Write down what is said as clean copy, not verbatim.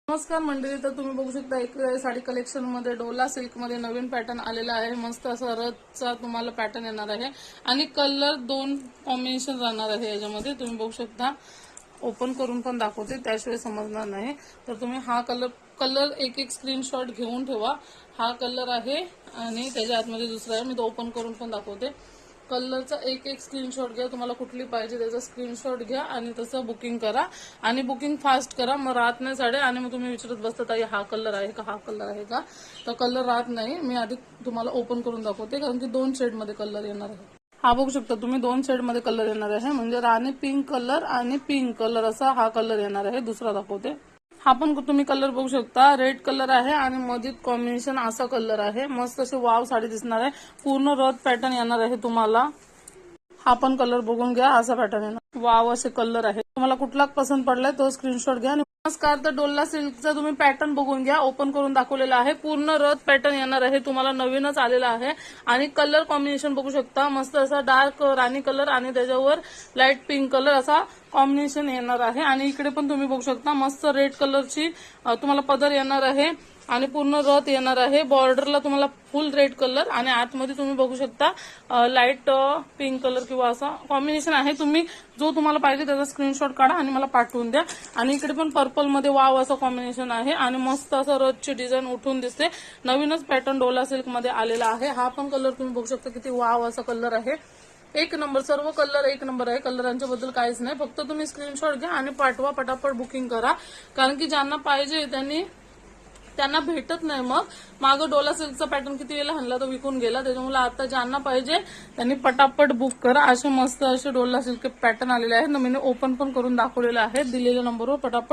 नमस्कार मंडळी, तर तुम्ही बघू शकता एक साडी कलेक्शन मध्ये डोला सिल्क मध्ये नवीन पॅटर्न आलेला आहे। मस्त असा रथचा तुम्हाला पॅटर्न येणार आहे आणि कलर दोन कॉम्बिनेशन राहणार आहे याच्यामध्ये। तुम्ही बघू शकता, ओपन करून पण दाखवते त्याशिवाय समजणार नाही। तर तुम्ही हा कलर एक स्क्रीनशॉट घेऊन ठेवा। हा कलर आहे आणि त्याच्या आतमध्ये दुसरा आहे, मी तो ओपन करून पण दाखवते। कलरचा एक स्क्रीनशॉट घ्या, तुम्हाला कुठली पाहिजे त्याचा स्क्रीनशॉट घ्या आणि तसं बुकिंग करा आणि बुकिंग फास्ट करा, मग राहत नाही साडे। आणि मग तुम्ही विचारत बसता ताई हा कलर आहे का, हा कलर आहे का, तर कलर राहत नाही। मी आधी तुम्हाला ओपन करून दाखवते कारण की दोन शेड मध्ये कलर येणार आहे। हा बघू शकता तुम्ही, दोन शेड मध्ये कलर येणार आहे, म्हणजे राणी पिंक कलर आणि पिंक कलर असा हा कलर येणार आहे। दुसरा दाखवते, हा पण तुम्ही कलर बघू शकता, रेड कलर आहे आणि मध्ये कॉम्बिनेशन असा कलर आहे। मस्त अशी वाव साडी दिसणार आहे, पूर्ण रथ पॅटर्न येणार आहे तुम्हाला। हा पण कलर बघून घ्या, असा पॅटर्न येणार, वाव असे कलर आहे। तुम्हाला कुठला पसंत पडलाय तो स्क्रीनशॉट घ्या। नमस्कार, तर डोला सिल्कचा तुम्ही पॅटर्न बघून घ्या, ओपन करून दाखवलेला आहे। पूर्ण रथ पॅटर्न येणार आहे तुम्हाला, नवीनच आलेला आहे। आणि कलर कॉम्बिनेशन बघू शकता, मस्त असा डार्क राणी कलर आणि त्याच्यावर लाईट पिंक कलर असा कॉम्बिनेशन येणार आहे। आणि इकडे पण तुम्ही बघू शकता, मस्त रेड कलरची तुम्हाला पदर येणार आहे आणि पूर्ण रथ येणार आहे। बॉर्डरला तुम्हाला फुल रेड कलर आणि आतमध्ये तुम्ही बघू शकता लाईट पिंक कलर किंवा असा कॉम्बिनेशन आहे। तुम्ही जो तुम्हाला पाहिजे त्याचा स्क्रीनशॉट काढा आणि मला पाठवून द्या। आणि इकडे पण पर्पल मध्ये वाव असं कॉम्बिनेशन आहे आणि मस्त असं रथची डिझाईन उठून दिसते। नवीनच पॅटर्न डोला सिल्क मध्ये आलेला आहे। हा पण कलर तुम्ही बघू शकता, किती वाव असा कलर आहे, एक नंबर। सर्व कलर एक नंबर आहे, कलरांच्या बद्दल काहीच नाही। फक्त तुम्ही स्क्रीनशॉट घ्या आणि पाठवा, पटापट बुकिंग करा, कारण की ज्यांना पाहिजे त्यांना भेटत नाही। मग मागं डोला सिल्कचा पॅटर्न किती वेळेला हल्ला तो विकून गेला, त्याच्यामुळे आता ज्यांना पाहिजे त्यांनी पटापट बुक करा। असे मस्त असे डोला सिल्क पॅटर्न आलेले आहेत, मी ओपन पण करून दाखवलेले आहेत, दिलेल्या नंबरवर पटापट